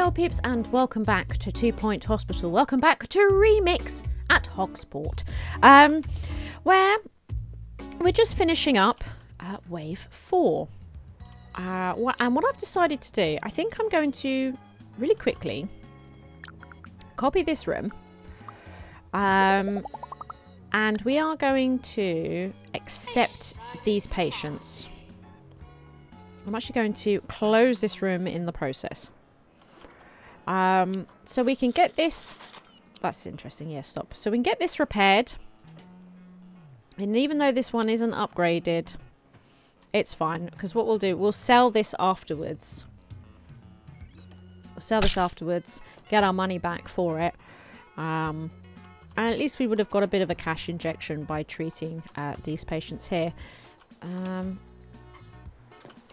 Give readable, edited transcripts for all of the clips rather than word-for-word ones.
Hello peeps and welcome back to 2 Point Hospital. Welcome back to Remix at Hogsport, where we're just finishing up wave 4. And what I've decided to do, I think I'm going to really quickly copy this room, and we are going to accept these patients. I'm actually going to close this room in the process. So we can get this... That's interesting. Yeah, stop. So we can get this repaired. And even though this one isn't upgraded, it's fine. Because what we'll do, we'll sell this afterwards. We'll sell this afterwards. Get our money back for it. And at least we would have got a bit of a cash injection by treating these patients here.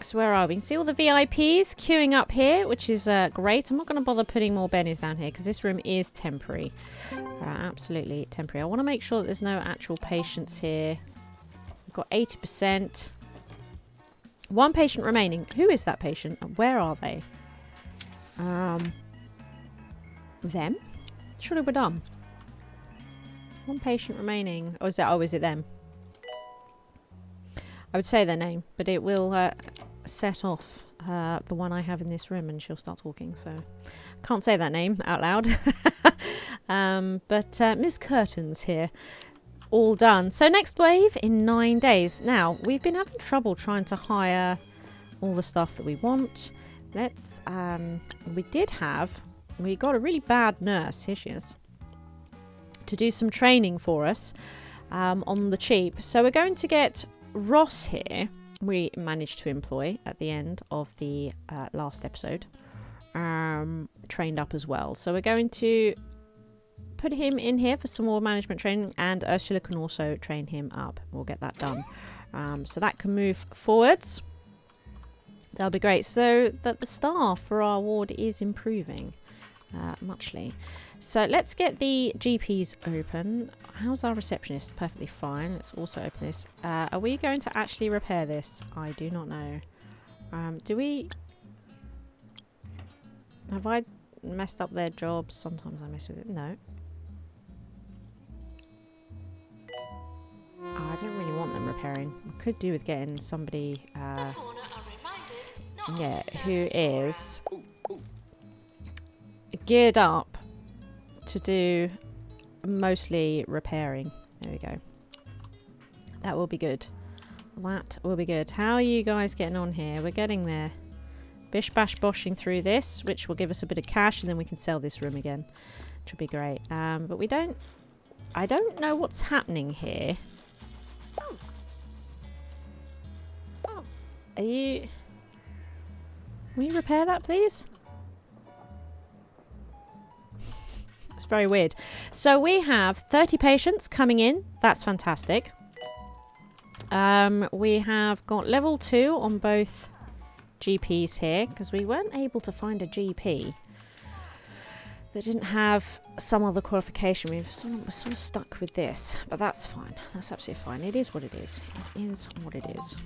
So where are we? You can see all the VIPs queuing up here, which is great. I'm not going to bother putting more bennies down here because this room is temporary. Absolutely temporary. I want to make sure that there's no actual patients here. We've got 80%. One patient remaining. Who is that patient? And where are they? Them? Surely we're done. One patient remaining. Or is that? Oh, is it them? I would say their name, but it will set off the one I have in this room and she'll start talking, so can't say that name out loud. But Ms. Curtains here, all done. So next wave in 9 days. Now, we've been having trouble trying to hire all the stuff that we want. Let's, we got a really bad nurse, here she is, to do some training for us on the cheap. So we're going to get Ross here, we managed to employ at the end of the last episode, trained up as well. So we're going to put him in here for some more management training, and Ursula can also train him up. We'll get that done. So that can move forwards. That'll be great. So that the staff for our ward is improving muchly. So let's get the GPs open. How's our receptionist? Perfectly fine. Let's also open this. Are we going to actually repair this? I do not know. Do we... Have I messed up their jobs? Sometimes I mess with it. No. Oh, I don't really want them repairing. I could do with getting somebody... yeah, who is geared up to do mostly repairing. There we go. That will be good. That will be good. How are you guys getting on here? We're getting there. Bish bash boshing through this, which will give us a bit of cash, and then we can sell this room again, which will be great. But we don't... I don't know what's happening here. Are you... Will you repair that, please? It's very weird. So we have 30 patients coming in. That's fantastic. We have got level 2 on both GPs here, because we weren't able to find a GP that didn't have some other qualification. We're sort of stuck with this, but that's fine. That's absolutely fine. It is what it is. It is what it is.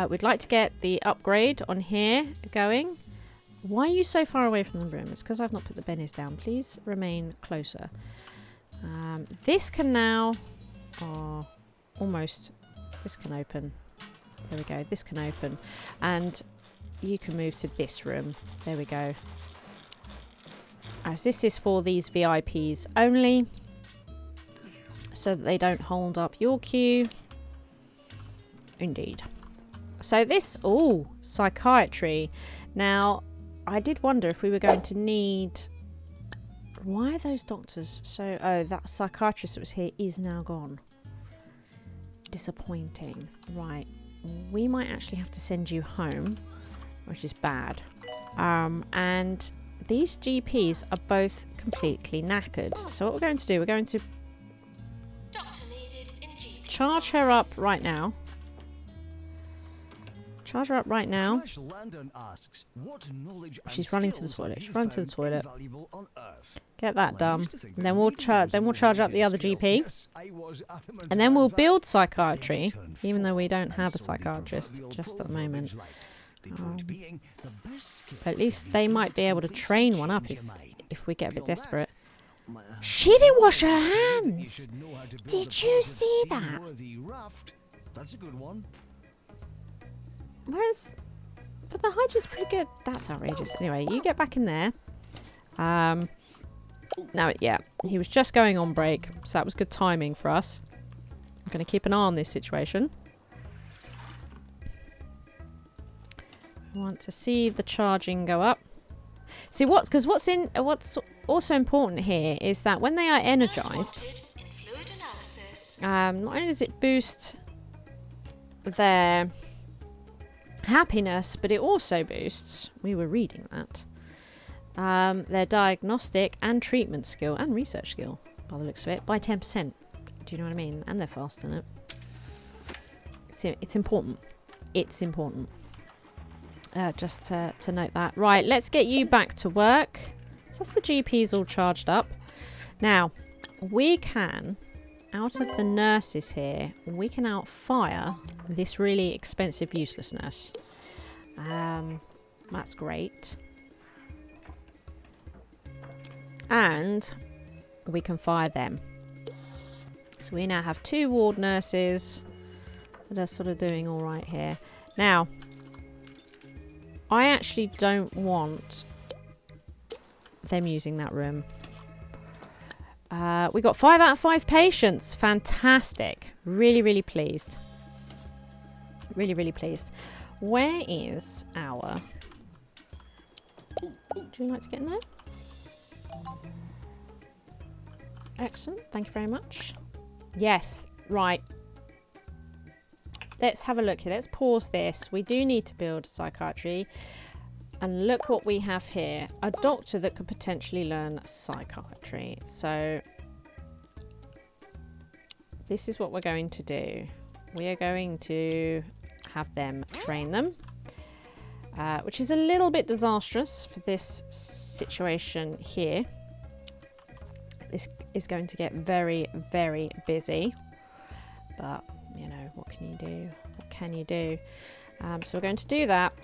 We'd like to get the upgrade on here going. Why are you so far away from the room? It's because I've not put the bennies down. Please remain closer. This can now... Oh, almost. This can open. There we go. This can open. And you can move to this room. There we go. As this is for these VIPs only, so that they don't hold up your queue. Indeed. So this, oh, psychiatry. Now, I did wonder if we were going to need... Why are those doctors so... Oh, that psychiatrist that was here is now gone. Disappointing. Right. We might actually have to send you home, which is bad. And these GPs are both completely knackered. So what we're going to do, we're going to charge her up right now. Charge her up right now. She's running to the toilet. She's running to the toilet. Get that done. And then we'll charge up the other GP. And then we'll build psychiatry, even though we don't have a psychiatrist just at the moment. At least they might be able to train one up if we get a bit desperate. She didn't wash her hands! Did you see that? That's a good one. Where's... But the hygiene's pretty good. That's outrageous. Anyway, you get back in there. Now, yeah, he was just going on break, so that was good timing for us. I'm going to keep an eye on this situation. I want to see the charging go up. See, what's also important here is that when they are energized, not only does it boost their happiness, but it also boosts, we were reading that, their diagnostic and treatment skill and research skill, by the looks of it, by 10%. Do you know what I mean? And they're fast in it. It's important. It's important. Just to note that. Right, let's get you back to work. So that's the GP's all charged up. Now, we can, out of the nurses here, we can outfire this really expensive useless nurse. That's great. And we can fire them. So we now have 2 ward nurses that are sort of doing all right here. Now, I actually don't want them using that room. We got 5 out of 5 patients. Fantastic. Really, really pleased. Really, really pleased. Where is our... Would you like to get in there? Excellent. Thank you very much. Yes. Right. Let's have a look here. Let's pause this. We do need to build psychiatry. And look what we have here. A doctor that could potentially learn psychiatry. So this is what we're going to do. We are going to have them train them. Which is a little bit disastrous for this situation here. This is going to get very, very busy. But, you know, what can you do? What can you do? So we're going to do that.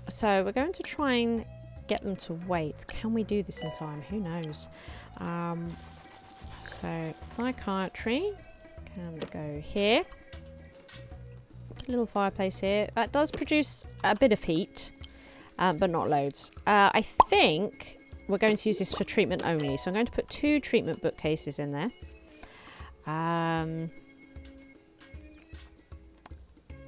So we're going to try and get them to wait. Can we do this in time? Who knows? So psychiatry can go here. Put a little fireplace here. That does produce a bit of heat, but not loads. I think we're going to use this for treatment only. So I'm going to put 2 treatment bookcases in there. And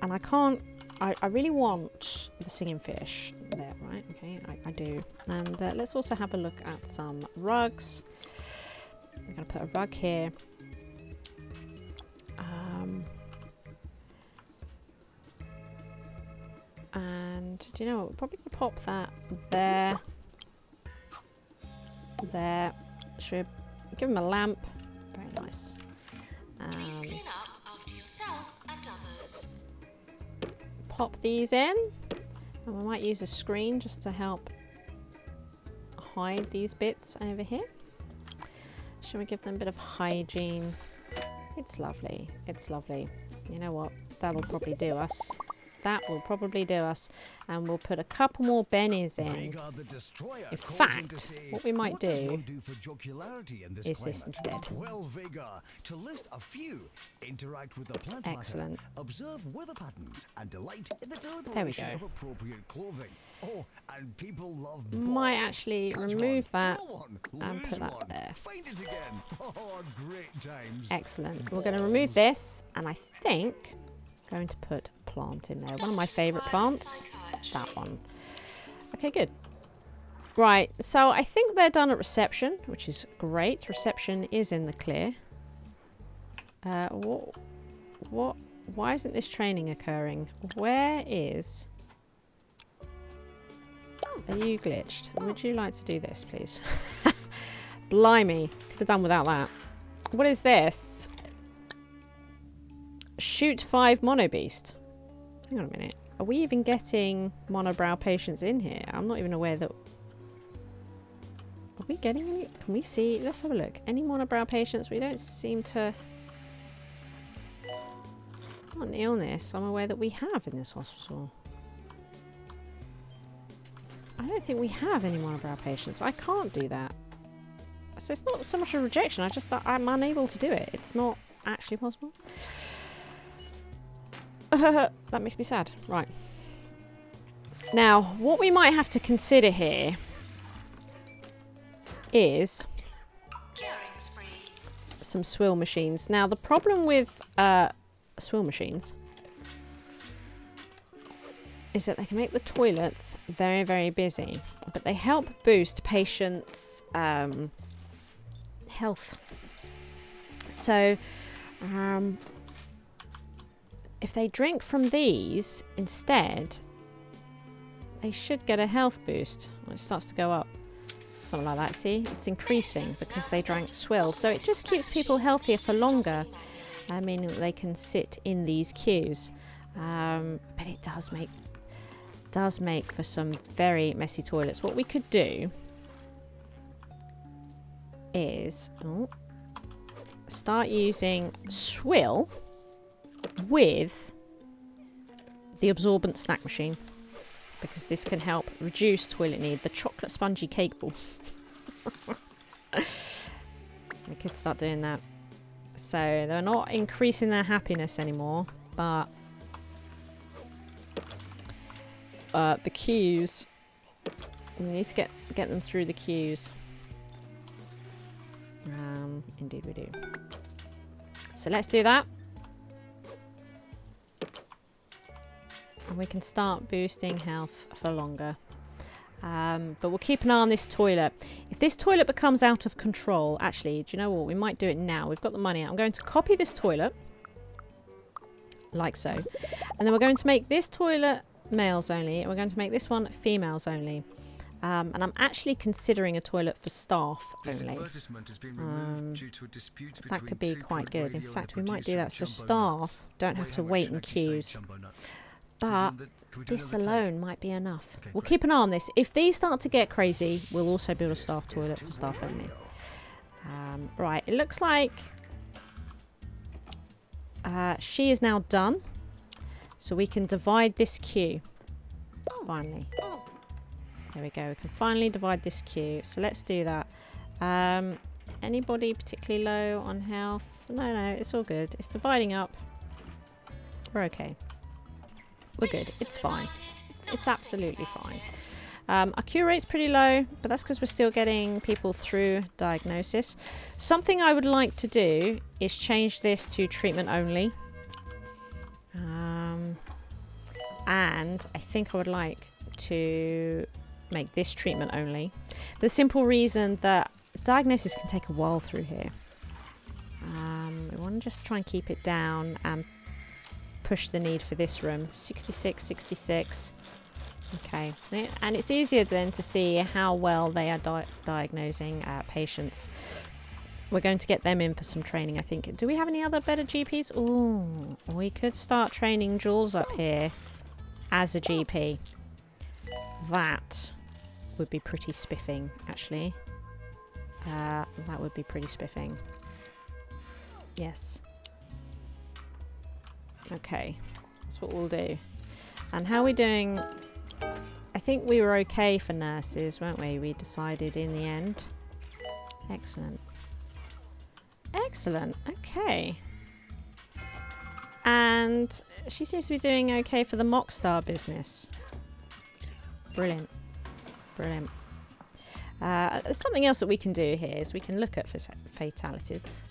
I can't... I really want the singing fish there, right? Okay, I do. And let's also have a look at some rugs. I'm going to put a rug here. And do you know what? We're probably going to pop that there. There. Should we give him a lamp? Very nice. Please clean up after yourself and others. Pop these in, and we might use a screen just to help hide these bits over here. Shall we give them a bit of hygiene? It's lovely. It's lovely. You know what? That'll probably do us. That will probably do us. And we'll put a couple more bennies in. In fact, what we might do is this instead. Excellent. Observe weather patterns and delight in the There we deliberation go. of appropriate clothing. Oh, and people love Might balls. actually Catch remove one, that throw one, and lose put that one, there. find it again. Oh, great times. Excellent. We're going to remove this, and I think I'm going to put a plant in there. One of my favourite plants. That one. Okay, good. Right, so I think they're done at reception, which is great. Reception is in the clear. What? Why isn't this training occurring? Where is... Are you glitched? Would you like to do this, please? Blimey. Could have done without that. What is this? Shoot 5 mono beast. Hang on a minute. Are we even getting monobrow patients in here? I'm not even aware that... Are we getting any? Can we see? Let's have a look. Any monobrow patients? We don't seem to... Not an illness I'm aware that we have in this hospital. I don't think we have any more of our patients. I can't do that. So it's not so much a rejection. I'm unable to do it. It's not actually possible. That makes me sad. Right. Now, what we might have to consider here is some swill machines. Now, the problem with swill machines is that they can make the toilets very, very busy, but they help boost patients' health. So, if they drink from these instead, they should get a health boost. Well, it starts to go up. Something like that. See? It's increasing because they drank swill. So it just keeps people healthier for longer, meaning that they can sit in these queues. But it does make for some very messy toilets. What we could do is start using swill with the absorbent snack machine, because this can help reduce toilet need. The chocolate spongy cake balls. We could start doing that. So they're not increasing their happiness anymore, but the queues, we need to get them through the queues. Indeed we do. So let's do that. And we can start boosting health for longer. But we'll keep an eye on this toilet. If this toilet becomes out of control, actually, do you know what? We might do it now. We've got the money. I'm going to copy this toilet, like so. And then we're going to make this toilet males only, and we're going to make this one females only. And I'm actually considering a toilet for staff only. That could be quite good. In fact, we might do that so staff don't have to wait in queues. But this alone might be enough. We'll keep an eye on this. If these start to get crazy, we'll also build a staff toilet for staff only. Right, it looks like she is now done. So we can divide this queue. Finally. There we go. We can finally divide this queue. So let's do that. Anybody particularly low on health? No, it's all good. It's dividing up. We're okay. We're good. It's fine. It's absolutely fine. Our cure rate's pretty low, but that's because we're still getting people through diagnosis. Something I would like to do is change this to treatment only. And I think I would like to make this treatment only. The simple reason that diagnosis can take a while through here. We want to just try and keep it down and push the need for this room. 66, 66. Okay. And it's easier then to see how well they are diagnosing patients. We're going to get them in for some training, I think. Do we have any other better GPs? Oh, we could start training Jules up here as a GP. That would be pretty spiffing, actually. That would be pretty spiffing. Yes. Okay. That's what we'll do. And how are we doing? I think we were okay for nurses, weren't we? We decided in the end. Excellent. Excellent. Okay. And she seems to be doing okay for the Mockstar business. Brilliant. Brilliant. Something else that we can do here is we can look at fatalities.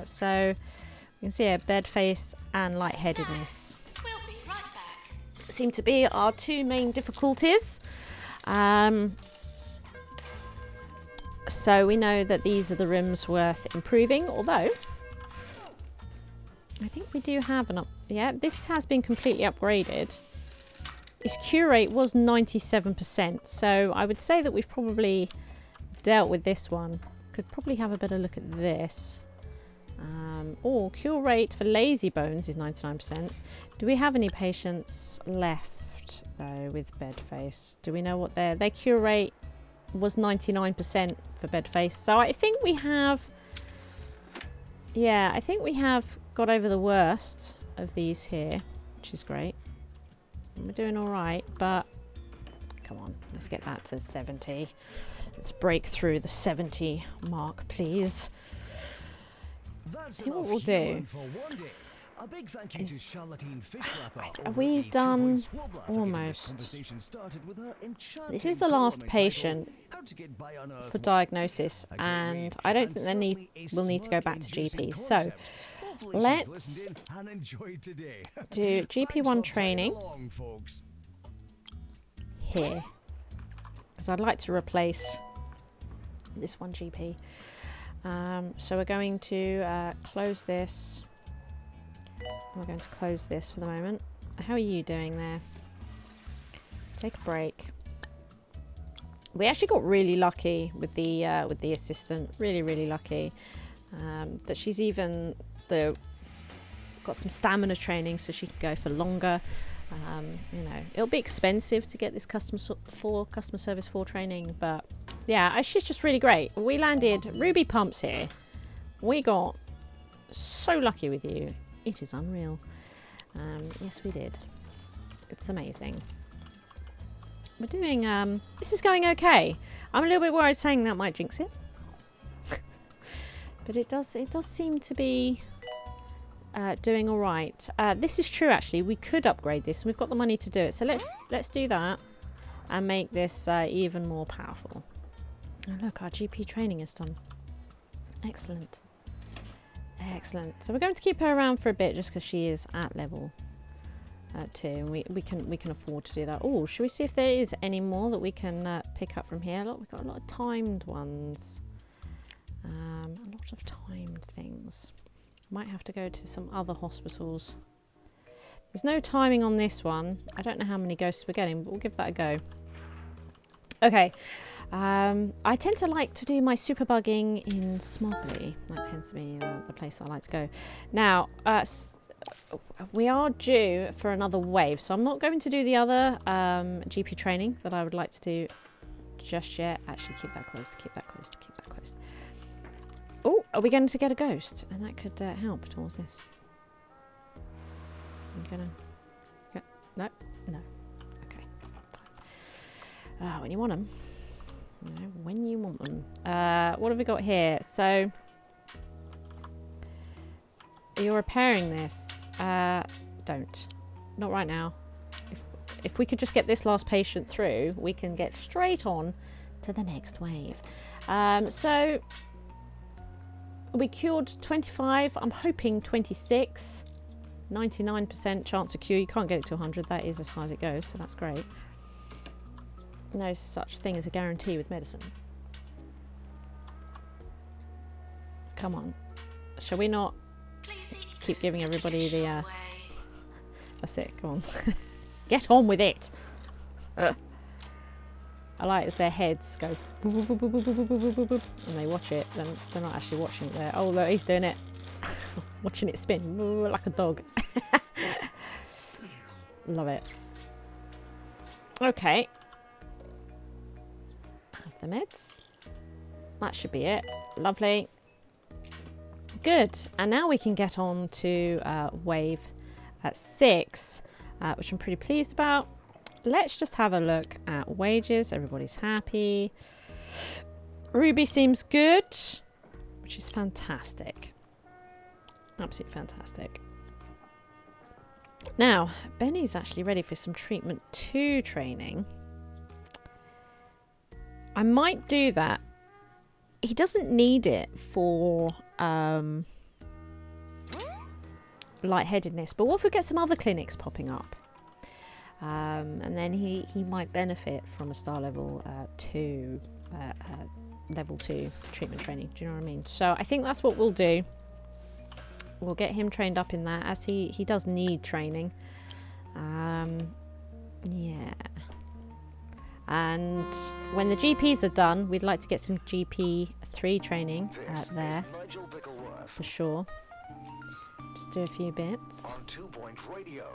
So you can see here, bed face and lightheadedness. We'll be right back. Seem to be our two main difficulties. So we know that these are the rooms worth improving, although I think we do have yeah, this has been completely upgraded. Its cure rate was 97%, so I would say that we've probably dealt with this one. Could probably have a better look at this. Cure rate for lazy bones is 99%. Do we have any patients left though with bed face? Do we know what their cure rate was? 99% for bed face. So I think we have, yeah, I think we have got over the worst of these here, which is great. We're doing all right, but Come on, let's get that to 70. Let's break through the 70 mark, please. That's I think what enough we'll do human for one day. A big thank you to is- Charlatan Fishwrapper Are over we at the done? 2 Point Swabler for getting this Almost. conversation started with her enchanting This is the last column patient entitled How to Get By on Earth for With. diagnosis, A great and read, I don't and think certainly a we'll need to go back to smirk-inducing GP. So concept. Hopefully she's let's listened in and enjoyed today. do Thanks GP1 for playing training along, folks. here, because I'd like to replace this one GP. So we're going to close this. We're going to close this for the moment. How are you doing there? Take a break. We actually got really lucky with the assistant. Really lucky that she's even got some stamina training, so she can go for longer. You know, it'll be expensive to get this customer service 4 training, but yeah, she's just really great. We landed Ruby Pumps here. We got so lucky with you. It is unreal. Yes, we did. It's amazing. We're doing, this is going okay. I'm a little bit worried saying that might jinx it. But it does seem to be doing all right. This is true, actually. We could upgrade this, and we've got the money to do it. So let's do that and make this even more powerful. Oh, look, our GP training is done. Excellent. Excellent. So we're going to keep her around for a bit just because she is at level 2, and we can afford to do that. Oh, should we see if there is any more that we can pick up from here? Look, we've got a lot of timed ones. A lot of timed things. Might have to go to some other hospitals. There's no timing on this one. I don't know how many ghosts we're getting, but we'll give that a go. Okay. I tend to like to do my super bugging in Smogley. That tends to be the place I like to go. Now, we are due for another wave, so I'm not going to do the other GP training that I would like to do just yet. Actually, keep that closed, keep that closed, keep that closed. Oh, are we going to get a ghost? And that could help towards this. I'm gonna... No? No. Okay. Fine. When you want them. You know, when you want them. What have we got here? So, you're repairing this. Don't. Not right now. If we could just get this last patient through, we can get straight on to the next wave. So, we cured 25. I'm hoping 26. 99% chance of cure. You can't get it to 100. That is as high as it goes, so that's great. No such thing as a guarantee with medicine. Come on. Shall we not keep giving everybody the... That's it, come on. Get on with it! I like as their heads go... boop, boop, boop, boop, boop, boop, boop, boop, boop, and they watch it, then they're not actually watching it there. Oh, look, he's doing it. Watching it spin like a dog. Love it. Okay. Have the meds. That should be it. Lovely. Good. And now we can get on to wave at 6, which I'm pretty pleased about. Let's just have a look at wages. Everybody's happy. Ruby seems good, which is fantastic. Absolutely fantastic. Now, Benny's actually ready for some treatment 2 training. I might do that. He doesn't need it for lightheadedness, but what if we get some other clinics popping up? And then he might benefit from a star level 2, level 2 treatment training. Do you know what I mean? So I think that's what we'll do. We'll get him trained up in that, as he does need training. Yeah. And when the GPs are done, we'd like to get some GP 3 training there. For sure. Just do a few bits. On 2 Point Radio.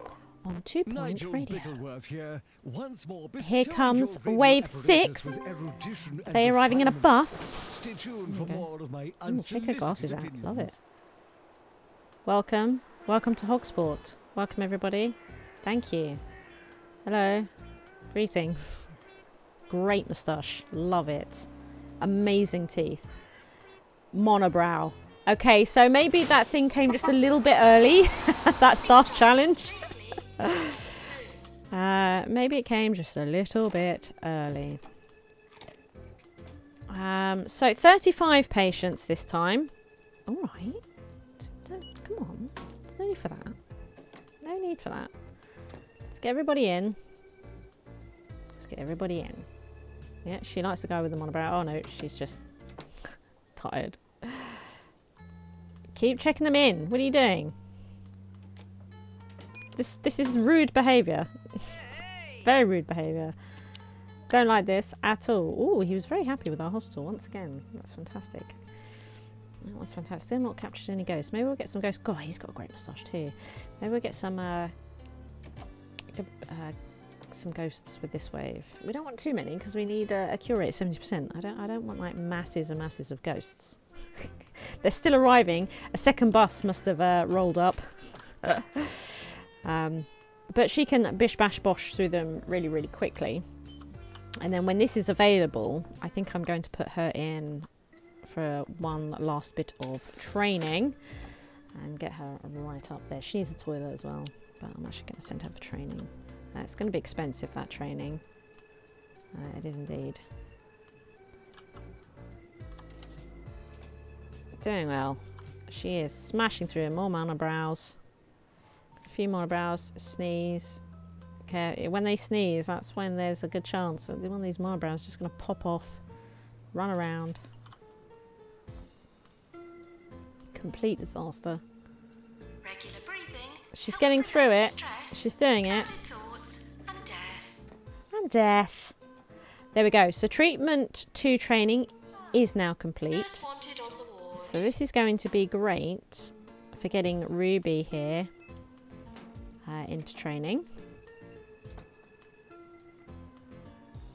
On 2 Point Nigel Radio. Bickleworth here. Once more, Here comes wave 6. Are they arriving in a bus? Stay tuned for more of my Check her glasses out. unsolicited Love opinions. it. Welcome. Welcome to Hogsport. Welcome, everybody. Thank you. Hello. Greetings. Great moustache. Love it. Amazing teeth. Monobrow. Okay, so maybe that thing came just a little bit early. That staff challenge. Maybe it came just a little bit early. So 35 patients this time. All right. Come on. There's no need for that. No need for that. Let's get everybody in. Let's get everybody in. Yeah, she likes to go with the monobrow. Oh no, she's just tired. Keep checking them in. What are you doing? This is rude behaviour. Very rude behaviour. Don't like this at all. Oh, he was very happy with our hospital once again. That's fantastic. That was fantastic. Still not captured any ghosts. Maybe we'll get some ghosts. God, he's got a great moustache too. Maybe we'll get some ghosts with this wave. We don't want too many because we need a cure rate of 70%. I don't want like masses and masses of ghosts. They're still arriving. A second bus must have rolled up. But she can bish bash bosh through them really, really quickly. And then when this is available, I think I'm going to put her in for one last bit of training and get her right up there. She needs a toilet as well, but I'm actually going to send her for training. It's going to be expensive, that training. It is indeed. Doing well. She is smashing through more monobrows. A few monobrows. Sneeze. Okay, when they sneeze, that's when there's a good chance that one of these monobrows is just going to pop off, run around. Complete disaster. Regular breathing. She's getting through it. She's doing it. And death. There we go. So treatment 2 training is now complete. So this is going to be great for getting Ruby here into training.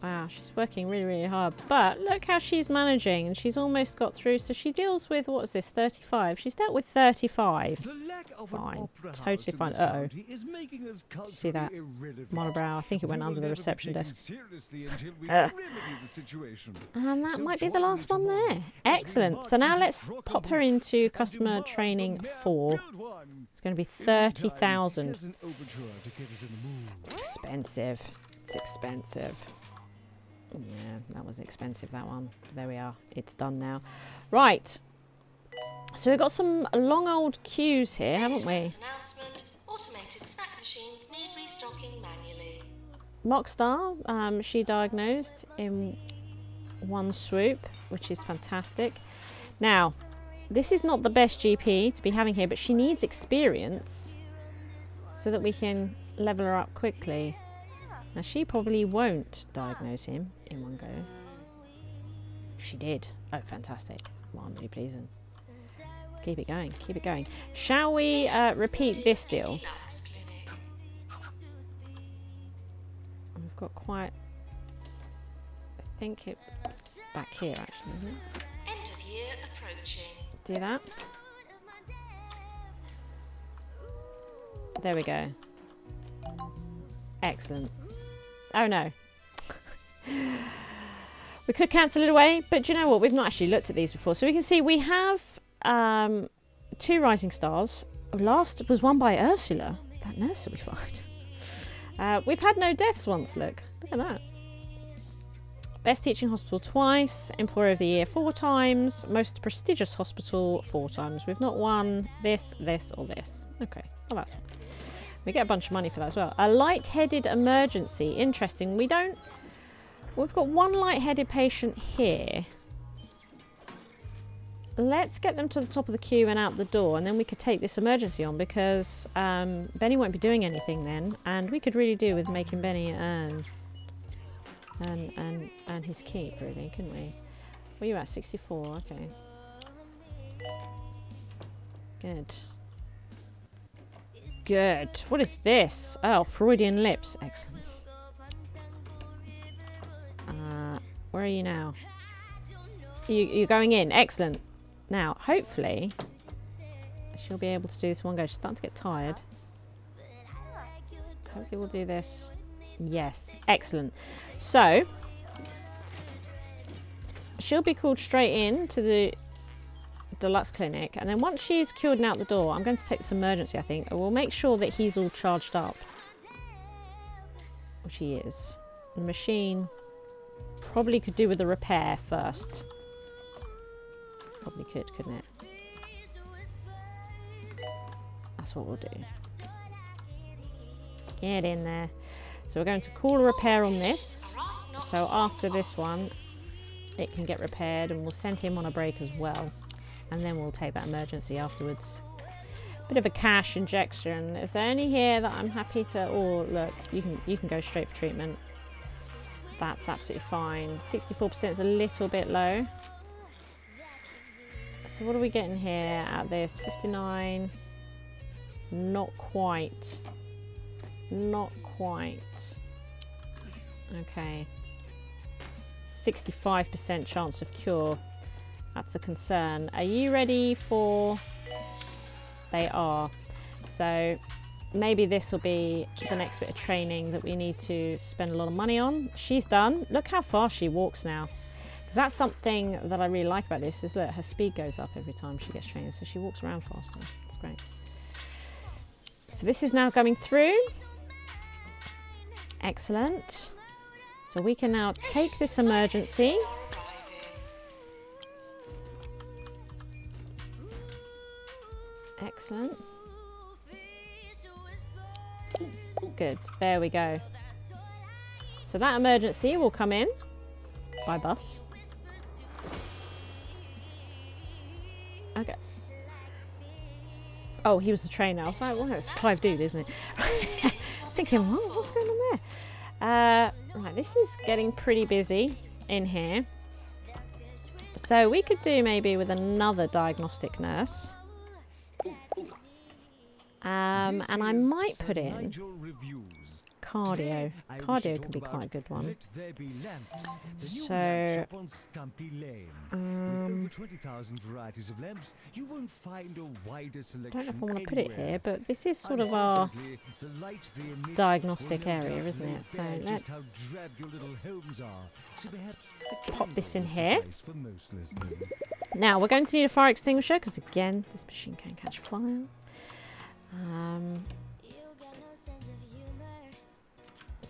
Wow, she's working really, really hard. But look how she's managing, and she's almost got through. So she deals with, what is this, 35? She's dealt with 35. Fine. Totally fine. Uh-oh. See that? Monobrow. I think it went under the reception desk. And that might be the last one there. Excellent. So now let's pop her into customer training 4. It's going to be 30,000. It's expensive. It's expensive. Yeah, that was expensive, that one. There we are. It's done now. Right. So we've got some long old queues here, haven't we? Automated snack machines need restocking manually. Mockstar, she diagnosed in one swoop, which is fantastic. Now, this is not the best GP to be having here, but she needs experience so that we can level her up quickly. Now, she probably won't diagnose him in one go. She did. Oh, fantastic. Well, I'm really pleasing. Keep it going. Keep it going. Shall we repeat this deal? We've got quite... I think it's back here, actually, isn't it? End of year approaching. Do that. There we go. Excellent. Oh no. We could cancel it away, but do you know what? We've not actually looked at these before. So we can see we have 2 rising stars. Last was won by Ursula, that nurse that we find. We've had no deaths once, look. Look at that. Best teaching hospital twice, employer of the year 4 times, most prestigious hospital 4 times. We've not won this, this, or this. Okay, well that's fine. We get a bunch of money for that as well. A light-headed emergency. Interesting. We've got 1 light-headed patient here. Let's get them to the top of the queue and out the door, and then we could take this emergency on, because Benny won't be doing anything then, and we could really do with making Benny earn and his keep, really, couldn't we? What are you at? 64. Okay. Good. Good. What is this? Oh, Freudian lips. Excellent. Where are you now? You're going in. Excellent. Now, hopefully, she'll be able to do this one go. She's starting to get tired. Hopefully we'll do this. Yes. Excellent. So, she'll be called straight in to the deluxe clinic, and then once she's cured and out the door, I'm going to take this emergency, I think, and we'll make sure that he's all charged up, which he is. The machine probably could do with a repair first. Probably could, couldn't it? That's what we'll do. Get in there. So we're going to call a repair on this. So after this one, it can get repaired, and we'll send him on a break as well. And then we'll take that emergency afterwards. Bit of a cash injection. Is there any here that I'm happy to... Oh, look, you can go straight for treatment. That's absolutely fine. 64% is a little bit low. So what are we getting here at this? 59. Not quite. Not quite. Okay. 65% chance of cure. That's a concern. Are you ready for... They are. So maybe this will be the next bit of training that we need to spend a lot of money on. She's done. Look how fast she walks now. Because that's something that I really like about this, is that her speed goes up every time she gets trained. So she walks around faster. It's great. So this is now going through. Excellent. So we can now take this emergency. Excellent. Good. There we go. So that emergency will come in by bus. Okay. Oh, he was the trainer. I was like, well, it's Clive Dude, isn't it? Thinking, what's going on there? Right, this is getting pretty busy in here. So we could do maybe with another diagnostic nurse. And I might put in cardio. Cardio can be quite a good one. So, I don't know if I want to put it here, but this is sort of our diagnostic area, isn't it? So let's pop this in here. Now we're going to need a fire extinguisher because again, this machine can catch fire.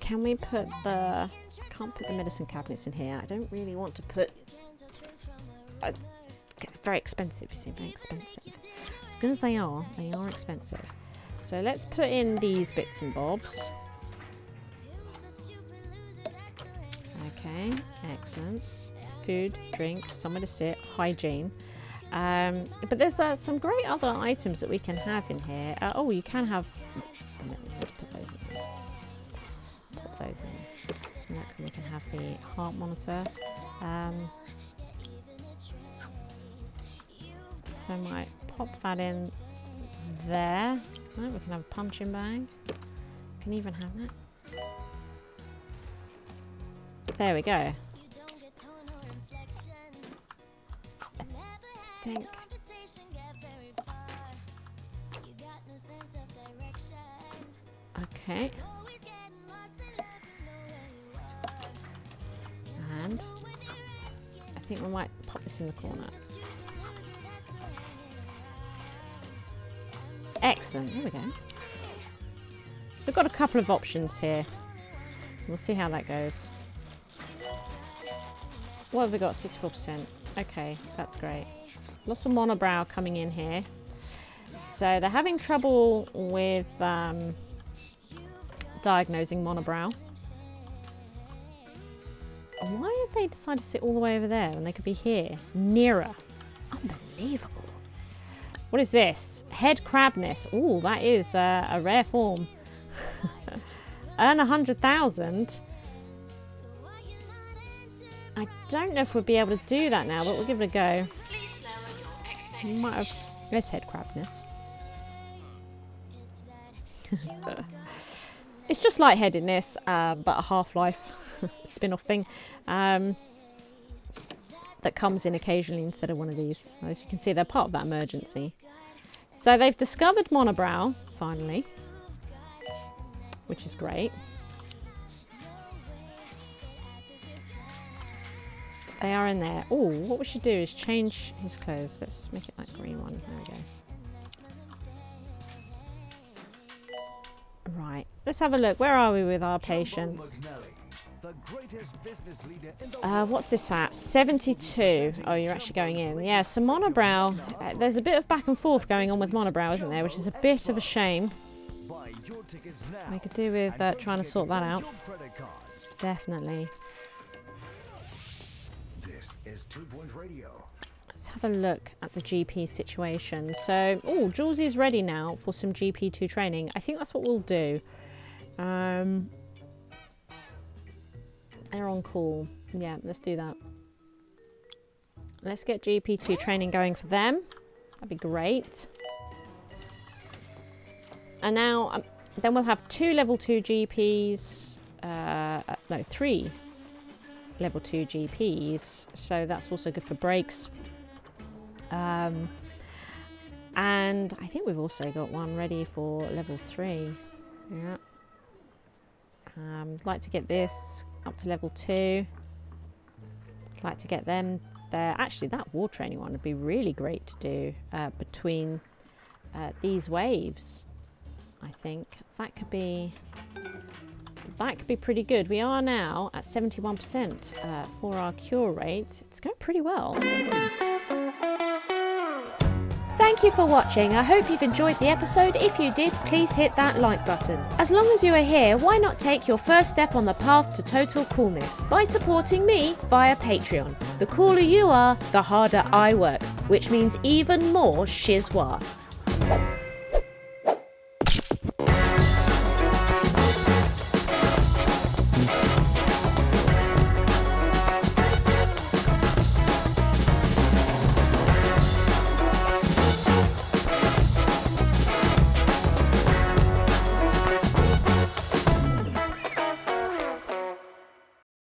Can we put the... Can't put the medicine cabinets in here. I don't really want to put... very expensive, you see, very expensive. As good as they are expensive. So let's put in these bits and bobs. Okay, excellent. Food, drink, somewhere to sit, hygiene. But there's some great other items that we can have in here. Oh, you can have... Let's put those in there. Pop those in. Look, we can have the heart monitor. So I might pop that in there. Right, we can have a punching bag. We can even have that. There we go. I think. Okay. And I think we might pop this in the corner. Excellent. There we go. So I've got a couple of options here. We'll see how that goes. What have we got? 64%. Okay, that's great. Lots of monobrow coming in here. So they're having trouble with diagnosing monobrow. Why have they decided to sit all the way over there when they could be here? Nearer. Unbelievable. What is this? Head crabness. Oh, that is a rare form. Earn 100,000. I don't know if we'll be able to do that now, but we'll give it a go. Please lower your expectations. Might have. There's head crabness. It's just lightheadedness, but a Half-Life spin-off thing that comes in occasionally instead of one of these. As you can see, they're part of that emergency. So they've discovered monobrow, finally, which is great. They are in there. Oh, what we should do is change his clothes. Let's make it that green one. There we go. Right. Let's have a look. Where are we with our patients? What's this at? 72. Oh, you're actually going in. Yeah, so Monobrow. There's a bit of back and forth going on with Monobrow, isn't there? Which is a bit of a shame. We could do with trying to sort that out. Definitely. This is 2 Point Radio. Let's have a look at the GP situation. So, oh, Jules is ready now for some GP2 training. I think that's what we'll do. They're on call. Yeah, let's do that. Let's get GP2 training going for them. That'd be great. And now, then we'll have 2 level 2 GPs. No, 3 level 2 GPs. So that's also good for breaks. And I think we've also got one ready for level 3. Yeah. Like to get this up to level 2. Like to get them there. Actually, that ward training one would be really great to do between these waves. I think that could be pretty good. We are now at 71% for our cure rate. It's going pretty well. Thank you for watching. I hope you've enjoyed the episode. If you did, please hit that like button. As long as you are here, why not take your first step on the path to total coolness by supporting me via Patreon. The cooler you are, the harder I work, which means even more SHIZWAH.